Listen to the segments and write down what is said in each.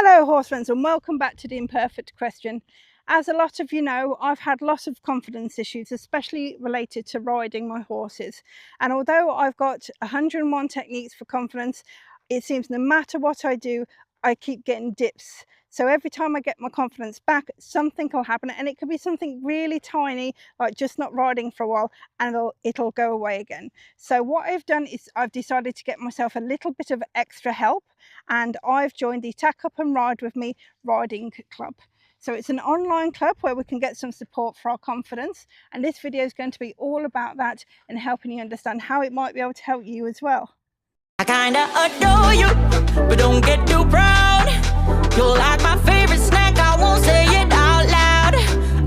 Hello horse friends, and welcome back to the Imperfect Equestrian. As a lot of you know, I've had lots of confidence issues, especially related to riding my horses. And although I've got 101 techniques for confidence, it seems no matter what I do, I keep getting dips. So every time I get my confidence back, something will happen, and it could be something really tiny, like just not riding for a while, and it'll go away again. So what I've done is I've decided to get myself a little bit of extra help, and I've joined the Tack Up and Ride with Me riding club. So it's an online club where we can get some support for our confidence, and this video is going to be all about that and helping you understand how it might be able to help you as well. I kinda adore you, but don't get too proud. You're like my favorite snack, I won't say it out loud.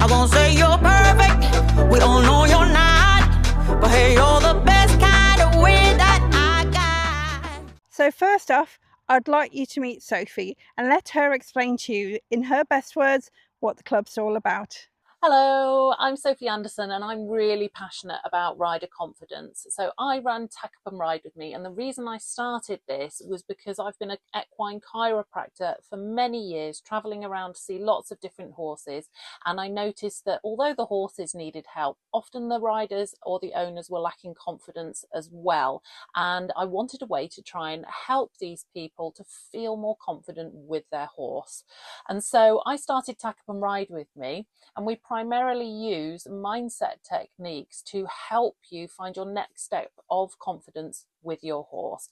I won't say you're perfect, we all know you're not. But hey, you're the best kind of way that I got. So first off, I'd like you to meet Sophie and let her explain to you in her best words what the club's all about. Hello, I'm Sophie Anderson and I'm really passionate about rider confidence. So I run Tack Up and Ride with Me, and the reason I started this was because I've been an equine chiropractor for many years, travelling around to see lots of different horses, and I noticed that although the horses needed help, often the riders or the owners were lacking confidence as well, and I wanted a way to try and help these people to feel more confident with their horse. And so I started Tack Up and Ride with Me, and we primarily use mindset techniques to help you find your next step of confidence with your horse.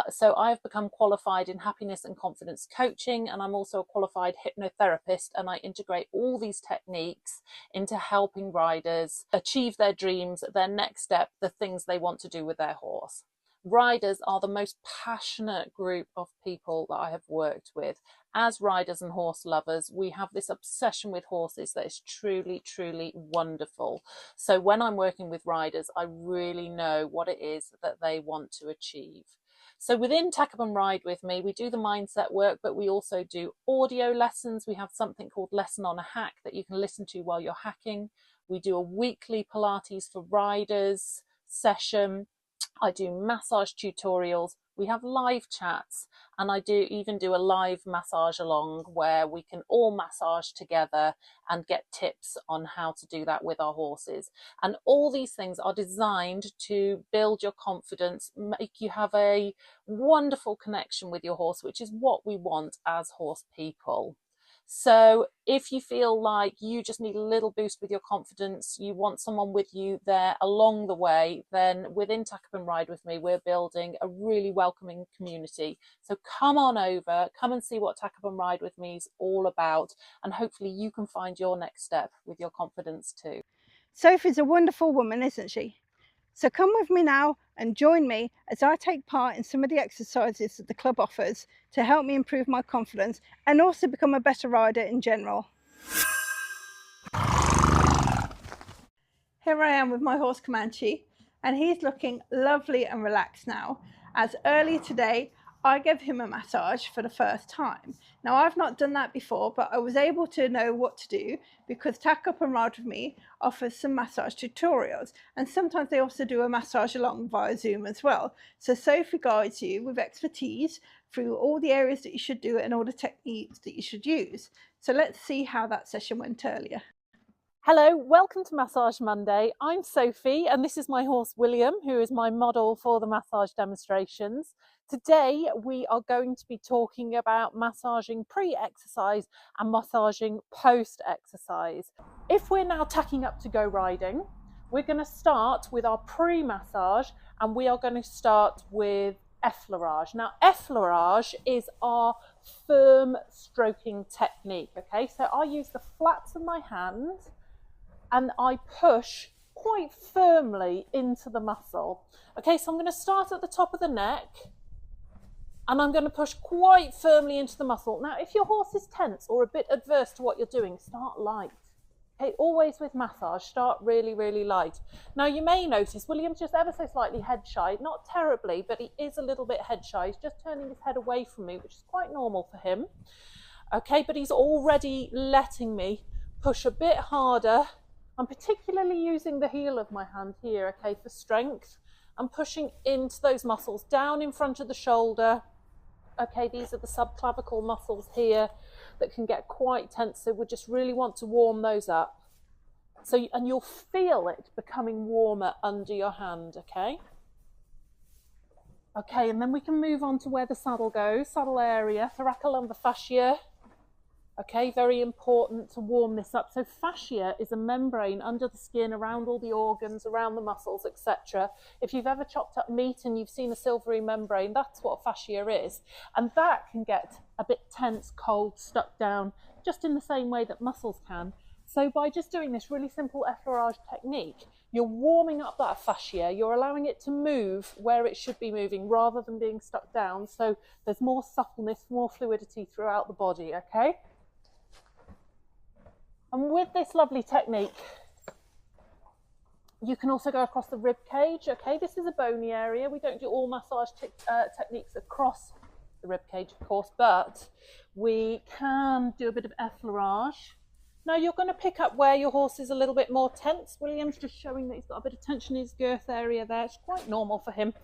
So I've become qualified in happiness and confidence coaching, and I'm also a qualified hypnotherapist, and I integrate all these techniques into helping riders achieve their dreams, their next step, the things they want to do with their horse. Riders are the most passionate group of people that I have worked with. As riders and horse lovers, we have this obsession with horses that is truly, truly wonderful. So when I'm working with riders, I really know what it is that they want to achieve. So within Tack Up and Ride with Me, we do the mindset work, but we also do audio lessons. We have something called Lesson on a Hack that you can listen to while you're hacking. We do a weekly Pilates for riders session. I do massage tutorials, we have live chats, and I even do a live massage along where we can all massage together and get tips on how to do that with our horses. And all these things are designed to build your confidence, make you have a wonderful connection with your horse, which is what we want as horse people. So if you feel like you just need a little boost with your confidence, you want someone with you there along the way, then within Tack Up and Ride with Me, we're building a really welcoming community. So come on over, come and see what Tack Up and Ride with Me is all about, and hopefully you can find your next step with your confidence too. Sophie's a wonderful woman, isn't she? So come with me now and join me as I take part in some of the exercises that the club offers to help me improve my confidence and also become a better rider in general. Here I am with my horse Comanche, and he's looking lovely and relaxed now, as earlier today I gave him a massage for the first time. Now I've not done that before, but I was able to know what to do because Tack Up and Ride with Me offers some massage tutorials, and sometimes they also do a massage along via Zoom as well. So Sophie guides you with expertise through all the areas that you should do and all the techniques that you should use. So let's see how that session went earlier. Hello, welcome to Massage Monday. I'm Sophie and this is my horse William, who is my model for the massage demonstrations. Today we are going to be talking about massaging pre-exercise and massaging post-exercise. If we're now tacking up to go riding, we're going to start with our pre-massage, and we are going to start with effleurage. Now effleurage is our firm stroking technique. Okay, so I use the flaps of my hands and I push quite firmly into the muscle. Okay, so I'm going to start at the top of the neck and I'm going to push quite firmly into the muscle. Now, if your horse is tense or a bit adverse to what you're doing, start light. Okay, always with massage, start really, really light. Now, you may notice William's just ever so slightly head shy, not terribly, but he is a little bit head shy. He's just turning his head away from me, which is quite normal for him. Okay, but he's already letting me push a bit harder. I'm particularly using the heel of my hand here, okay, for strength. I'm pushing into those muscles, down in front of the shoulder, Okay, these are the subclavicle muscles here that can get quite tense, so we just really want to warm those up. So, and you'll feel it becoming warmer under your hand, okay? Okay, and then we can move on to where the saddle goes, saddle area, thoracolumbar fascia. Okay, very important to warm this up. So fascia is a membrane under the skin around all the organs, around the muscles, etc. If you've ever chopped up meat and you've seen a silvery membrane, that's what fascia is. And that can get a bit tense, cold, stuck down, just in the same way that muscles can. So by just doing this really simple effleurage technique, you're warming up that fascia, you're allowing it to move where it should be moving rather than being stuck down. So there's more suppleness, more fluidity throughout the body, okay? And with this lovely technique, you can also go across the rib cage. Okay, this is a bony area. We don't do all massage techniques across the rib cage, of course, but we can do a bit of effleurage. Now you're going to pick up where your horse is a little bit more tense. William's just showing that he's got a bit of tension in his girth area there. It's quite normal for him.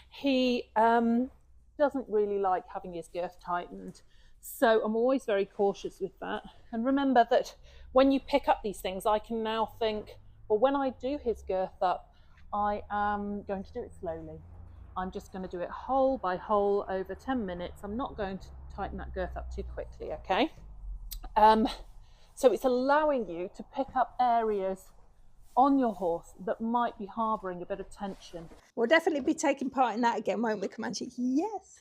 He doesn't really like having his girth tightened. So I'm always very cautious with that. And remember that when you pick up these things, I can now think, well, when I do his girth up, I am going to do it slowly. I'm just going to do it hole by hole over 10 minutes. I'm not going to tighten that girth up too quickly, okay? So it's allowing you to pick up areas on your horse that might be harbouring a bit of tension. We'll definitely be taking part in that again, won't we, Comanche? Yes.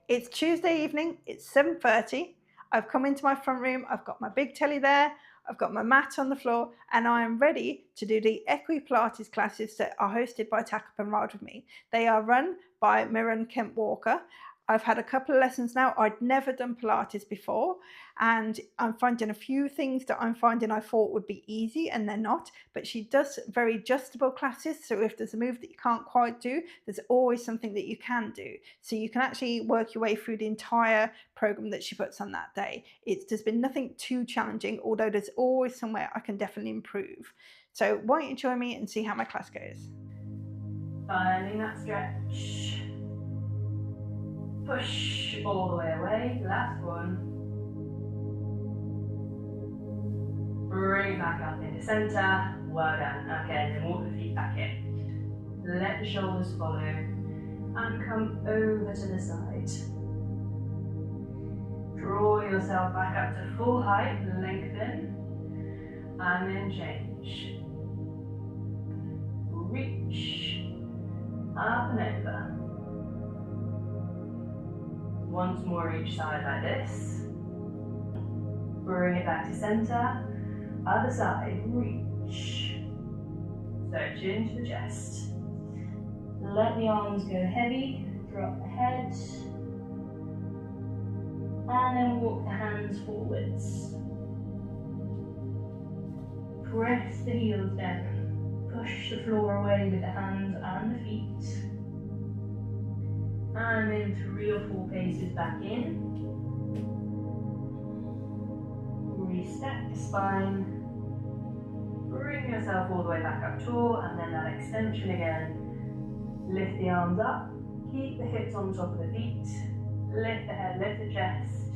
It's Tuesday evening, it's 7:30. I've come into my front room, I've got my big telly there, I've got my mat on the floor, and I am ready to do the Equipilates classes that are hosted by Tack and Ride with me. They are run by Mirren Kemp Walker. I've had a couple of lessons now. I'd never done Pilates before, and I'm finding a few things that I thought would be easy, and they're not. But she does very adjustable classes, so if there's a move that you can't quite do, there's always something that you can do. So you can actually work your way through the entire program that she puts on that day. There's been nothing too challenging, although there's always somewhere I can definitely improve. So why don't you join me and see how my class goes? Finding that stretch. Push all the way away, last one. Bring it back up into centre, well done. Okay, then walk the feet back in. Let the shoulders follow and come over to the side. Draw yourself back up to full height, lengthen, and then change. Reach, up and over. Once more each side like this. Bring it back to centre. Other side, reach. So chin to the chest. Let the arms go heavy. Drop the head. And then walk the hands forwards. Press the heels down. Push the floor away with the hands and the feet. And then 3 or 4 paces back in. Restep the spine. Bring yourself all the way back up tall, and then that extension again. Lift the arms up. Keep the hips on top of the feet. Lift the head, lift the chest.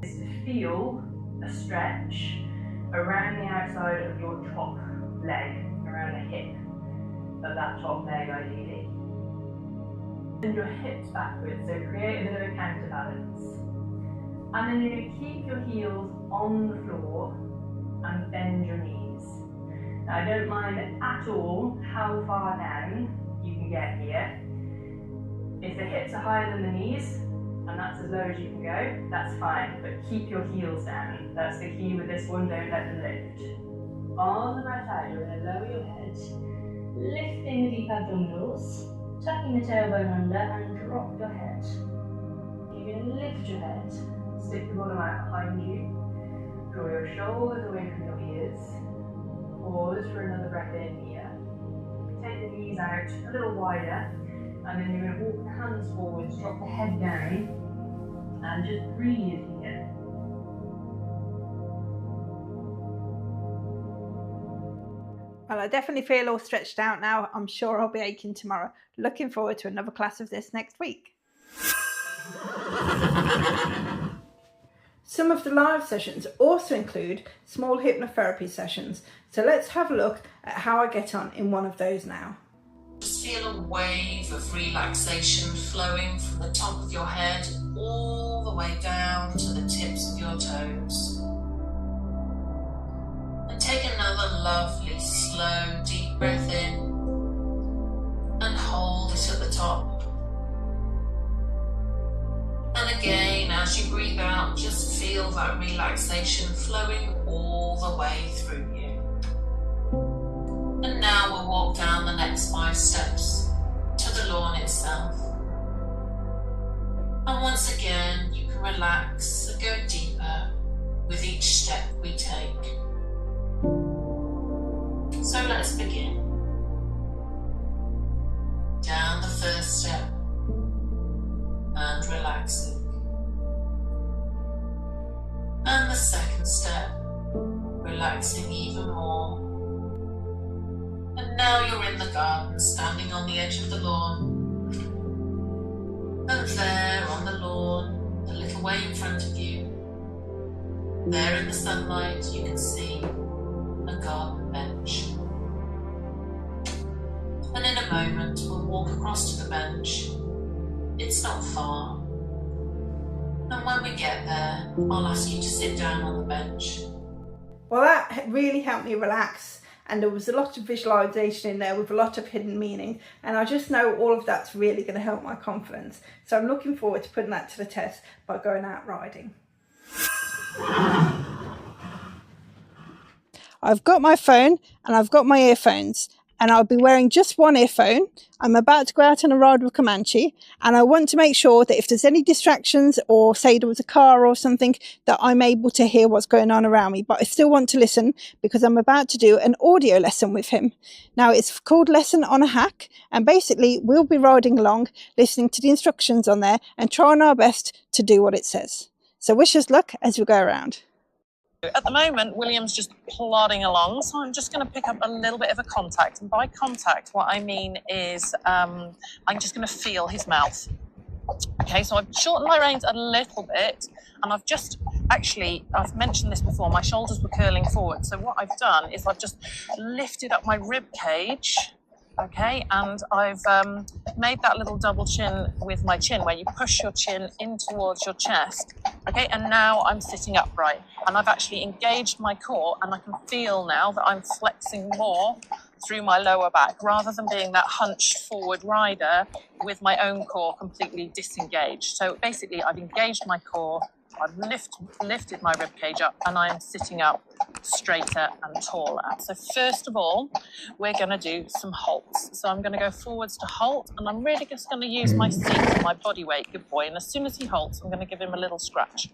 Is to feel a stretch around the outside of your top leg, around the hip of that top leg ideally. And your hips backwards, so create a bit of a counterbalance. And then you're going to keep your heels on the floor and bend your knees. Now I don't mind at all how far down you can get here. If the hips are higher than the knees, and that's as low as you can go, that's fine, but keep your heels down. That's the key with this one, don't let them lift. On the right side, you're going to lower your head, lifting the deep abdominals, tucking the tailbone under and drop your head. You're going to lift your head, stick the bottom out behind you, draw your shoulders away from your ears, pause for another breath in here. Take the knees out a little wider, and then you're going to walk the hands forwards, drop the head down, and just breathe here. Well, I definitely feel all stretched out now. I'm sure I'll be aching tomorrow. Looking forward to another class of this next week. Some of the live sessions also include small hypnotherapy sessions. So let's have a look at how I get on in one of those now. Just feel a wave of relaxation flowing from the top of your head all the way down to the tips of your toes. And take another lovely, slow, deep breath in and hold it at the top. And again, as you breathe out, just feel that relaxation flowing all the way through you. And now we'll walk down the next 5 steps to the lawn itself. And once again, you can relax and go deeper with each step we take. So let's begin. Down the first step and relaxing. And the second step, relaxing even more. And now you're in the garden, standing on the edge of the lawn. And there on the lawn, a little way in front of you, there in the sunlight, you can see a garden bench. And in a moment, we'll walk across to the bench. It's not far. And when we get there, I'll ask you to sit down on the bench. Well, that really helped me relax, and there was a lot of visualisation in there with a lot of hidden meaning, and I just know all of that's really going to help my confidence. So I'm looking forward to putting that to the test by going out riding. I've got my phone and I've got my earphones, and I'll be wearing just one earphone. I'm about to go out on a ride with Comanche, and I want to make sure that if there's any distractions, or say there was a car or something, that I'm able to hear what's going on around me. But I still want to listen because I'm about to do an audio lesson with him. Now, it's called Lesson on a Hack, and basically we'll be riding along, listening to the instructions on there and trying our best to do what it says. So wish us luck as we go around. At the moment, William's just plodding along, so I'm just going to pick up a little bit of a contact. And by contact, what I mean is I'm just going to feel his mouth. Okay, so I've shortened my reins a little bit, and I've mentioned this before, my shoulders were curling forward. So what I've done is I've just lifted up my rib cage, okay, and I've made that little double chin with my chin, where you push your chin in towards your chest, okay, and now I'm sitting upright, and I've actually engaged my core, and I can feel now that I'm flexing more through my lower back, rather than being that hunched forward rider with my own core completely disengaged. So basically, I've engaged my core, I've lifted my ribcage up, and I am sitting up straighter and taller. So first of all, we're going to do some halts. So I'm going to go forwards to halt, and I'm really just going to use my seat and my body weight. Good boy. And as soon as he halts, I'm going to give him a little scratch.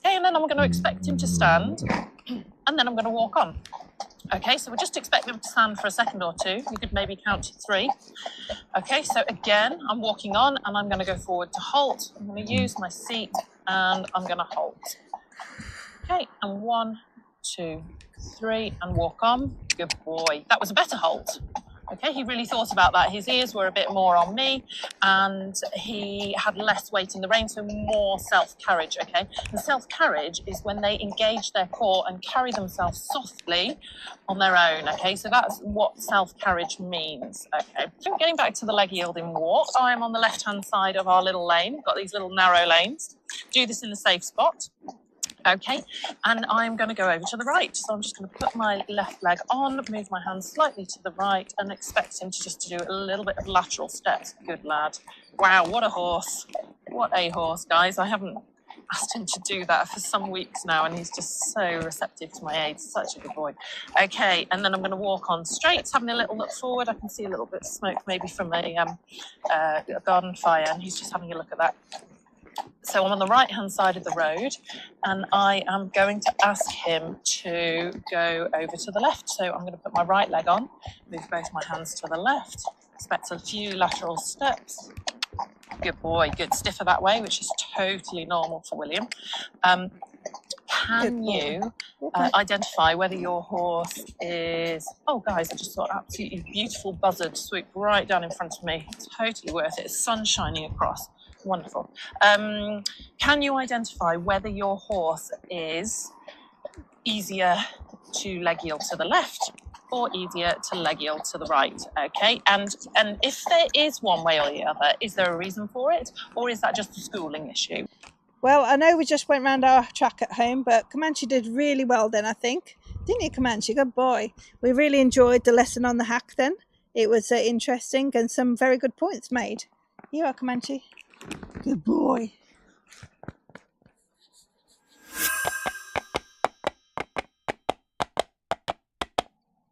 Okay, and then I'm going to expect him to stand, and then I'm going to walk on. Okay, so we just expect him to stand for a second or two. You could maybe count to 3. Okay, so again, I'm walking on, and I'm going to go forward to halt. I'm going to use my seat, and I'm going to halt. Okay, and 1, 2, 3, and walk on. Good boy. That was a better halt. Okay, he really thought about that. His ears were a bit more on me, and he had less weight in the rein, so more self-carriage, okay? And self-carriage is when they engage their core and carry themselves softly on their own, okay? So that's what self-carriage means, okay? So getting back to the leg yielding walk, I am on the left-hand side of our little lane. We've got these little narrow lanes. Do this in a safe spot. Okay, and I'm going to go over to the right. So I'm just going to put my left leg on, move my hand slightly to the right, and expect him to just do a little bit of lateral steps. Good lad. Wow, what a horse. What a horse, guys. I haven't asked him to do that for some weeks now, and he's just so receptive to my aids. Such a good boy. Okay, and then I'm going to walk on straight, having a little look forward. I can see a little bit of smoke maybe from a garden fire, and he's just having a look at that. So I'm on the right-hand side of the road, and I am going to ask him to go over to the left. So I'm going to put my right leg on, move both my hands to the left, expect a few lateral steps. Good boy, good. Stiffer that way, which is totally normal for William. can you identify whether your horse is... Oh, guys, I just saw absolutely beautiful buzzard swoop right down in front of me. Totally worth it. Sun shining across. Wonderful. Can you identify whether your horse is easier to leg yield to the left or easier to leg yield to the right? Okay, and if there is one way or the other, is there a reason for it, or is that just a schooling issue? Well, I know we just went round our track at home, but Comanche did really well then, I think. Didn't you, Comanche? Good boy. We really enjoyed the lesson on the hack then. It was interesting and some very good points made. You are, Comanche. Good boy.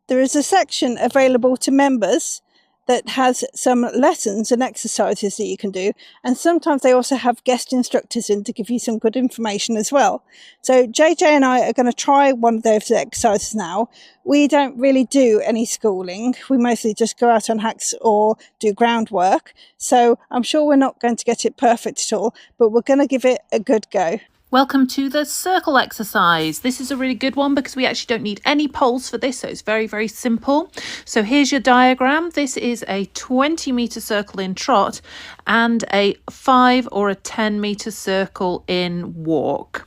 There is a section available to members that has some lessons and exercises that you can do, and sometimes they also have guest instructors in to give you some good information as well. So JJ and I are going to try one of those exercises now. We don't really do any schooling, we mostly just go out on hacks or do groundwork, so I'm sure we're not going to get it perfect at all, but we're going to give it a good go. Welcome to the circle exercise. This is a really good one because we actually don't need any poles for this, so it's very, very simple. So here's your diagram. This is a 20-meter circle in trot and a 5 or a 10-meter circle in walk.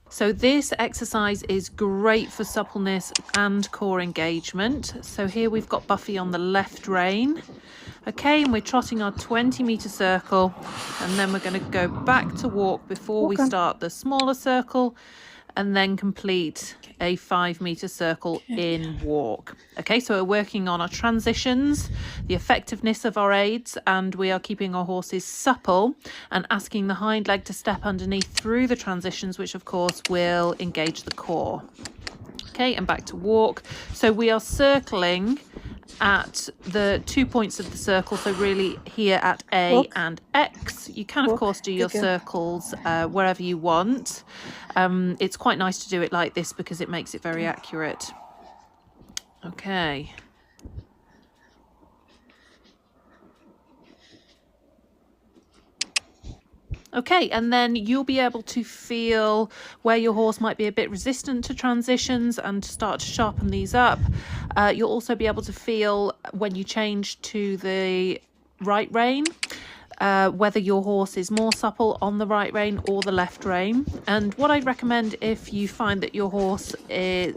So this exercise is great for suppleness and core engagement. So here we've got Buffy on the left rein. Okay, and we're trotting our 20-meter circle, and then we're going to go back to walk before we start the smaller circle, and then complete a 5-meter circle in walk. Okay, so we're working on our transitions, the effectiveness of our aids, and we are keeping our horses supple and asking the hind leg to step underneath through the transitions, which of course will engage the core. Okay, and back to walk. So we are circling at the 2 points of the circle, so really here at A and X. You can of course do your circles wherever you want. It's quite nice to do it like this because it makes it very accurate. Okay. Okay, and then you'll be able to feel where your horse might be a bit resistant to transitions and to start to sharpen these up. You'll also be able to feel when you change to the right rein, whether your horse is more supple on the right rein or the left rein. And what I'd recommend if you find that your horse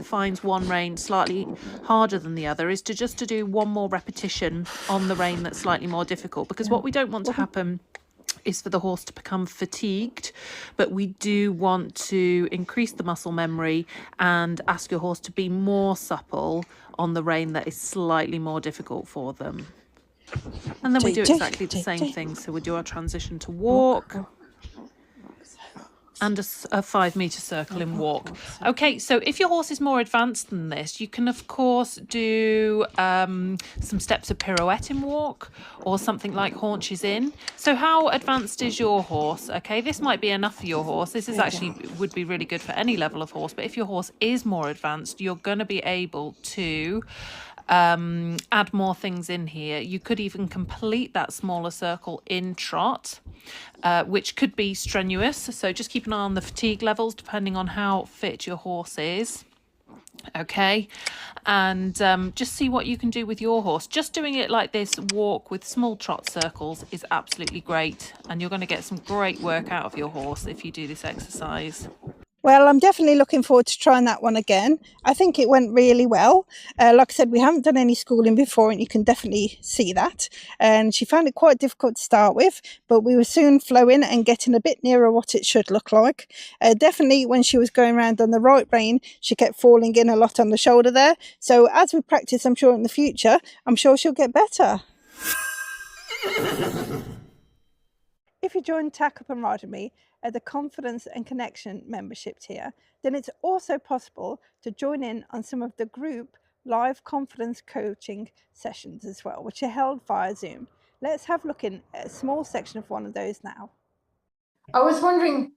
finds one rein slightly harder than the other is to just to do one more repetition on the rein that's slightly more difficult, because what we don't want to happen is for the horse to become fatigued, but we do want to increase the muscle memory and ask your horse to be more supple on the rein that is slightly more difficult for them. And then we do exactly the same thing. So we do our transition to walk and a 5-meter circle in walk. Okay, so if your horse is more advanced than this, you can of course do some steps of pirouette in walk or something like haunches in. So how advanced is your horse? Okay, this might be enough for your horse. This is actually would be really good for any level of horse, but if your horse is more advanced, you're going to be able to add more things in here. You could even complete that smaller circle in trot, which could be strenuous, so just keep an eye on the fatigue levels depending on how fit your horse is. Okay, and just see what you can do with your horse. Just doing it like this walk with small trot circles is absolutely great, and you're going to get some great work out of your horse if you do this exercise. Well, I'm definitely looking forward to trying that one again. I think it went really well. Like I said, we haven't done any schooling before, and you can definitely see that. And she found it quite difficult to start with, but we were soon flowing and getting a bit nearer what it should look like. Definitely when she was going around on the right rein, she kept falling in a lot on the shoulder there. So as we practice, I'm sure in the future, I'm sure she'll get better. If you join Tack Up and Ride with me at the Confidence and Connection membership tier, then it's also possible to join in on some of the group live confidence coaching sessions as well, which are held via Zoom. Let's have a look in a small section of one of those now. I was wondering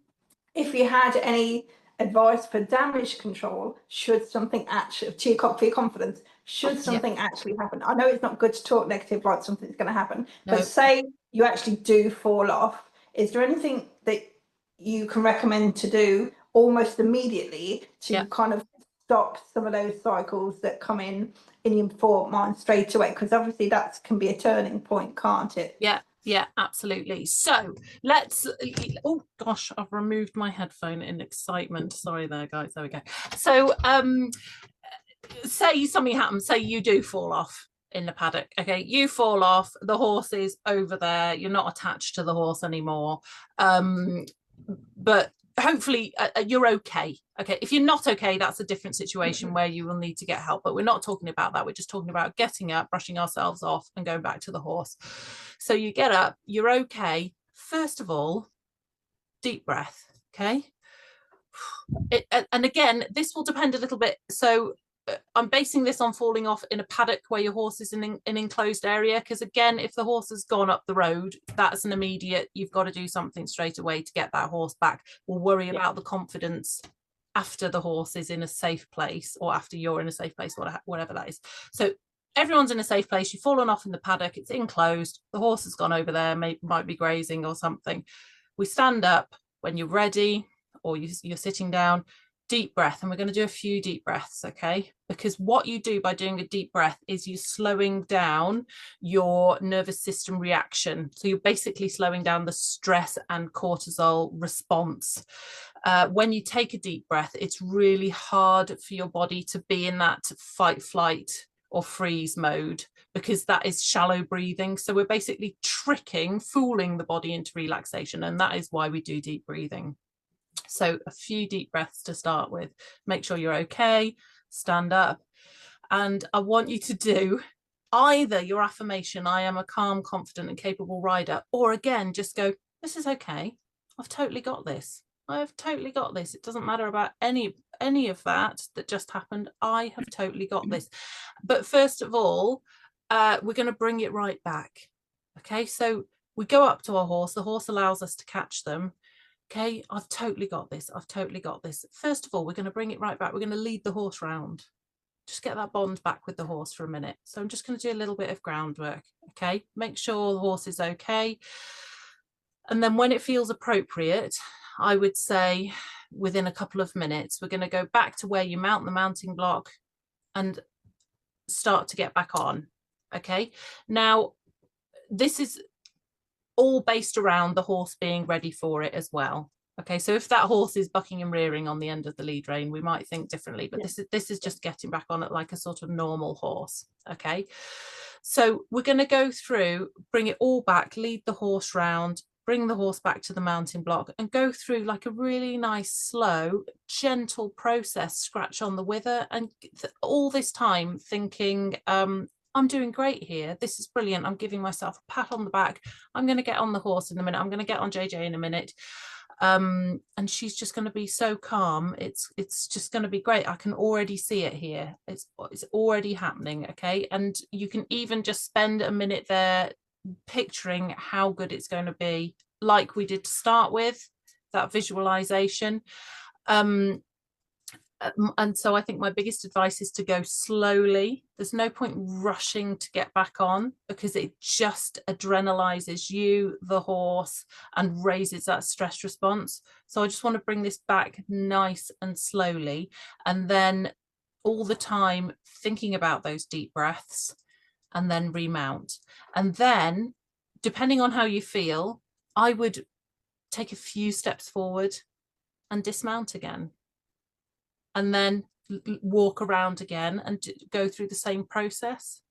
if you had any advice for damage control should something actually, for your confidence, should something actually happen. I know it's not good to talk negative like something's going to happen, but say you actually do fall off. Is there anything that you can recommend to do, almost immediately to Yeah. kind of stop some of those cycles that come in your thought mind straight away, because obviously that can be a turning point, can't it? Yeah, absolutely. So let's, oh gosh, I've removed my headphone in excitement. Sorry there, guys. There we go. So say something happens, say you do fall off in the paddock. Okay, you fall off, the horse is over there, you're not attached to the horse anymore, but hopefully you're okay. Okay, if you're not okay, that's a different situation where you will need to get help, but we're not talking about that. We're just talking about getting up, brushing ourselves off and going back to the horse. So you get up, you're okay. First of all, deep breath. Okay, and again, this will depend a little bit. So I'm basing this on falling off in a paddock where your horse is in an enclosed area, because again, if the horse has gone up the road, that's an immediate, you've got to do something straight away to get that horse back. We'll worry about the confidence after the horse is in a safe place, or after you're in a safe place, whatever that is. So everyone's in a safe place, you've fallen off in the paddock, it's enclosed, the horse has gone over there, might be grazing or something. We stand up when you're ready, or you're sitting down. Deep breath, and we're going to do a few deep breaths, okay? Because what you do by doing a deep breath is you're slowing down your nervous system reaction. So you're basically slowing down the stress and cortisol response. When you take a deep breath, it's really hard for your body to be in that fight, flight, or freeze mode, because that is shallow breathing. So we're basically fooling the body into relaxation, and that is why we do deep breathing. So a few deep breaths to start with. Make sure you're okay, stand up, and I want you to do either your affirmation, I am a calm, confident and capable rider, or again, just go, this is okay, I've totally got this. I've totally got this. It doesn't matter about any of that just happened. I have totally got this. But first of all, we're going to bring it right back. Okay, so we go up to our horse. The horse allows us to catch them. Okay, I've totally got this. I've totally got this. First of all, we're going to bring it right back. We're going to lead the horse round. Just get that bond back with the horse for a minute. So I'm just going to do a little bit of groundwork. Okay, make sure the horse is okay. And then when it feels appropriate, I would say within a couple of minutes, we're going to go back to where you mount the mounting block and start to get back on. Okay, now this is all based around the horse being ready for it as well. Okay, so if that horse is bucking and rearing on the end of the lead rein, we might think differently, but this is just getting back on it like a sort of normal horse. Okay, so we're going to go through, bring it all back, lead the horse round, bring the horse back to the mounting block, and go through like a really nice, slow, gentle process, scratch on the wither, and all this time thinking, I'm doing great here. This is brilliant. I'm giving myself a pat on the back. I'm going to get on the horse in a minute. I'm going to get on JJ in a minute. And she's just going to be so calm. It's just going to be great. I can already see it here. It's already happening. Okay. And you can even just spend a minute there picturing how good it's going to be, like we did to start with, that visualization. And so I think my biggest advice is to go slowly. There's no point rushing to get back on, because it just adrenalizes you, the horse, and raises that stress response. So I just want to bring this back nice and slowly, and then all the time thinking about those deep breaths, and then remount. And then, depending on how you feel, I would take a few steps forward and dismount again, and then walk around again and go through the same process.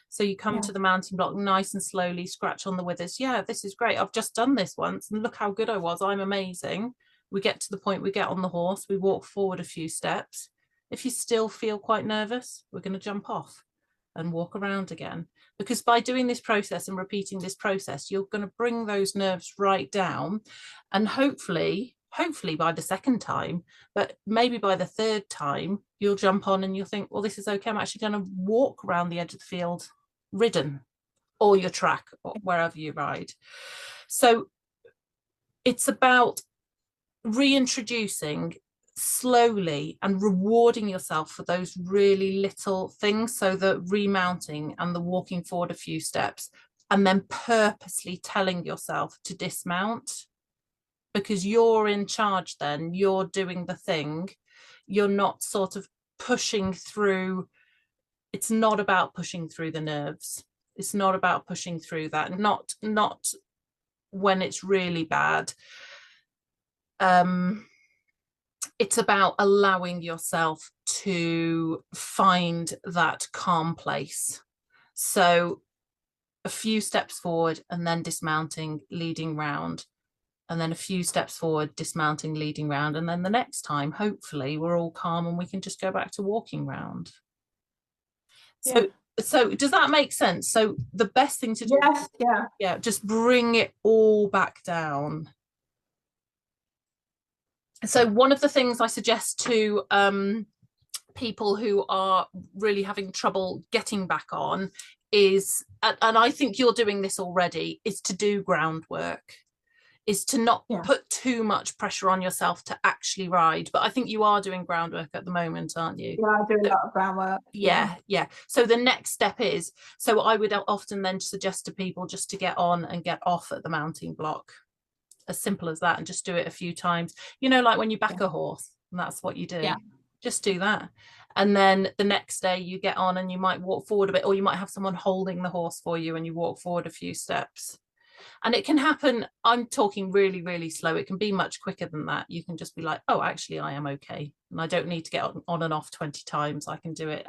So you come to the mounting block nice and slowly, scratch on the withers. Yeah, this is great. I've just done this once and look how good I was. I'm amazing. We get to the point, we get on the horse, we walk forward a few steps. If you still feel quite nervous, we're going to jump off and walk around again. Because by doing this process and repeating this process, you're going to bring those nerves right down, and hopefully by the second time, but maybe by the third time, you'll jump on and you'll think, well, this is okay. I'm actually going to walk around the edge of the field ridden, or your track, or wherever you ride. So it's about reintroducing slowly and rewarding yourself for those really little things. So the remounting and the walking forward a few steps, and then purposely telling yourself to dismount. because you're in charge then, you're doing the thing, you're not sort of pushing through. It's not about pushing through the nerves. It's not about pushing through that, not when it's really bad. It's about allowing yourself to find that calm place. So a few steps forward and then dismounting, leading round, and then a few steps forward, dismounting, leading round, and then the next time, hopefully, we're all calm and we can just go back to walking round. So does that make sense? So the best thing to do, just bring it all back down. So one of the things I suggest to people who are really having trouble getting back on is, and I think you're doing this already, is to do groundwork, is to not put too much pressure on yourself to actually ride. But I think you are doing groundwork at the moment, aren't you? Yeah, I do a lot of groundwork. Yeah. So the next step is, so I would often then suggest to people just to get on and get off at the mounting block. As simple as that, and just do it a few times, you know, like when you back a horse, and that's what you do. Just do that, and then the next day you get on and you might walk forward a bit, or you might have someone holding the horse for you and you walk forward a few steps. And it can happen, I'm talking really, really slow, it can be much quicker than that. You can just be like, oh, actually I am okay, and I don't need to get on and off 20 times. I can do it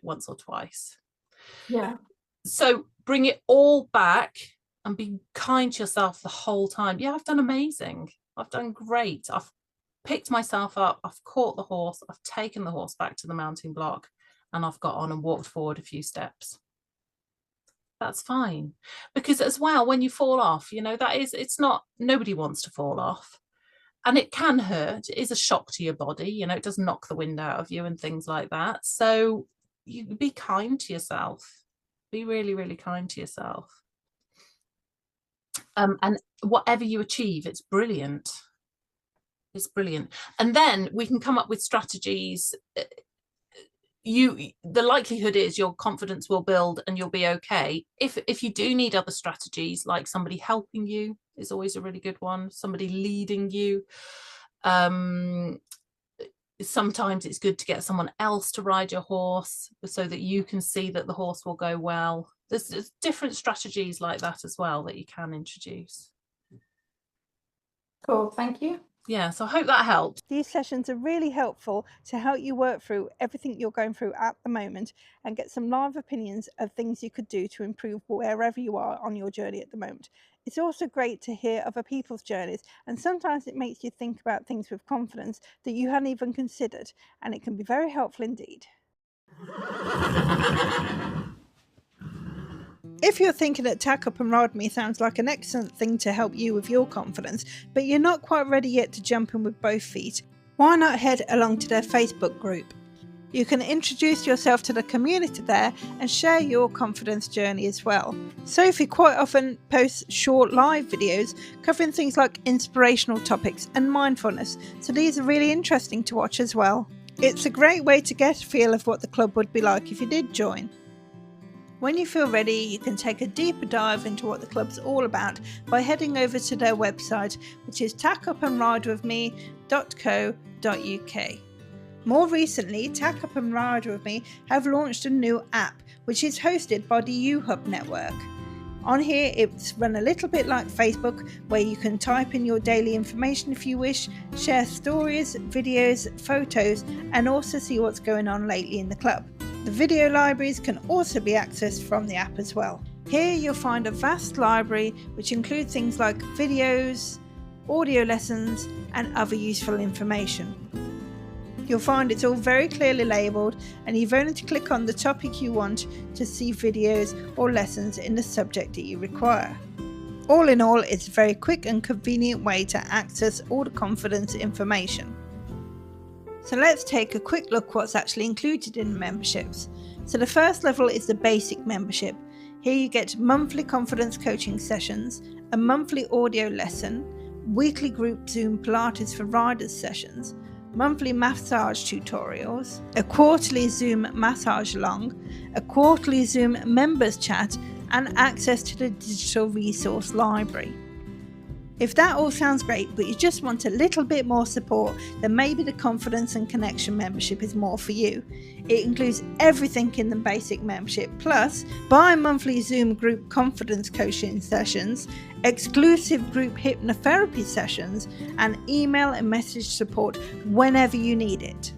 once or twice. So bring it all back and be kind to yourself the whole time. Yeah, I've done amazing. I've done great. I've picked myself up. I've caught the horse. I've taken the horse back to the mounting block, and I've got on and walked forward a few steps. That's fine. Because as well, when you fall off, you know, it's not, nobody wants to fall off. And it can hurt. It is a shock to your body. You know, it does knock the wind out of you and things like that. So you be kind to yourself. Be really, really kind to yourself. And whatever you achieve, it's brilliant. It's brilliant. And then we can come up with strategies. The likelihood is your confidence will build and you'll be okay. If you do need other strategies, like somebody helping you is always a really good one, somebody leading you. Sometimes it's good to get someone else to ride your horse so that you can see that the horse will go well. There's different strategies like that as well that you can introduce. Cool, thank you. Yeah, so I hope that helped. These sessions are really helpful to help you work through everything you're going through at the moment and get some live opinions of things you could do to improve wherever you are on your journey at the moment. It's also great to hear other people's journeys, and sometimes it makes you think about things with confidence that you hadn't even considered, and it can be very helpful indeed. If you're thinking that Tack Up and Ride Me sounds like an excellent thing to help you with your confidence, but you're not quite ready yet to jump in with both feet, why not head along to their Facebook group? You can introduce yourself to the community there and share your confidence journey as well. Sophie quite often posts short live videos covering things like inspirational topics and mindfulness, so these are really interesting to watch as well. It's a great way to get a feel of what the club would be like if you did join. When you feel ready, you can take a deeper dive into what the club's all about by heading over to their website, which is tackupandridewithme.co.uk. More recently, Tack Up and Ride With Me have launched a new app, which is hosted by the U-Hub network. On here, it's run a little bit like Facebook, where you can type in your daily information if you wish, share stories, videos, photos, and also see what's going on lately in the club. The video libraries can also be accessed from the app as well. Here you'll find a vast library which includes things like videos, audio lessons, and other useful information. You'll find it's all very clearly labelled, and you've only to click on the topic you want to see videos or lessons in the subject that you require. All in all, it's a very quick and convenient way to access all the confidence information. So let's take a quick look what's actually included in the memberships. So the first level is the basic membership. Here you get monthly confidence coaching sessions, a monthly audio lesson, weekly group Zoom Pilates for riders sessions, monthly massage tutorials, a quarterly Zoom massage along, a quarterly Zoom members chat, and access to the digital resource library. If that all sounds great, but you just want a little bit more support, then maybe the Confidence and Connection membership is more for you. It includes everything in the basic membership, plus bi-monthly Zoom group confidence coaching sessions, exclusive group hypnotherapy sessions, and email and message support whenever you need it.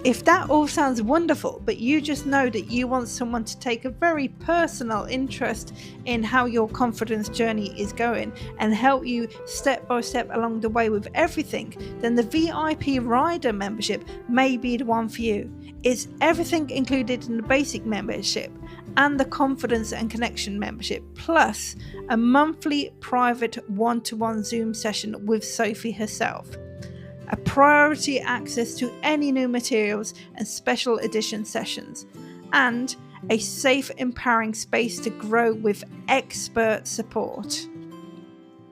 If that all sounds wonderful, but you just know that you want someone to take a very personal interest in how your confidence journey is going and help you step by step along the way with everything, then the VIP Rider membership may be the one for you. It's everything included in the basic membership and the Confidence and Connection membership, plus a monthly private one-to-one Zoom session with Sophie herself, a priority access to any new materials and special edition sessions, and a safe, empowering space to grow with expert support.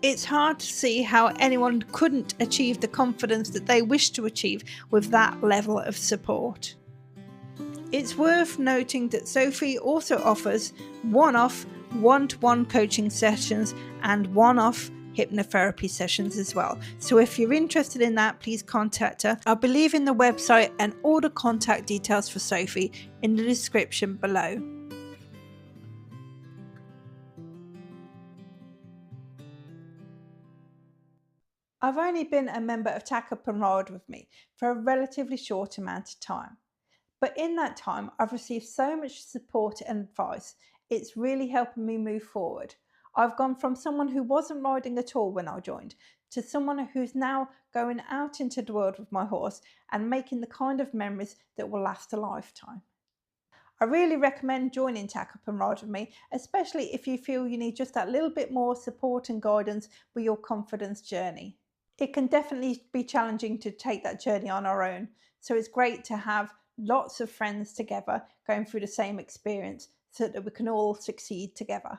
It's hard to see how anyone couldn't achieve the confidence that they wish to achieve with that level of support. It's worth noting that Sophie also offers one-off, one-to-one coaching sessions and one-off hypnotherapy sessions as well. So if you're interested in that, please contact her. I'll be leaving the website and all the contact details for Sophie in the description below. I've only been a member of Tack and Ride with me for a relatively short amount of time, but in that time I've received so much support and advice. It's really helping me move forward. I've gone from someone who wasn't riding at all when I joined to someone who's now going out into the world with my horse and making the kind of memories that will last a lifetime. I really recommend joining Tack Up and Ride with me, especially if you feel you need just that little bit more support and guidance with your confidence journey. It can definitely be challenging to take that journey on our own, so it's great to have lots of friends together going through the same experience so that we can all succeed together.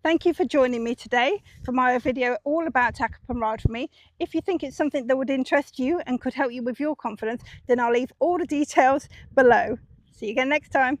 Thank you for joining me today for my video all about Tack Up and Ride for me. If you think it's something that would interest you and could help you with your confidence, then I'll leave all the details below. See you again next time.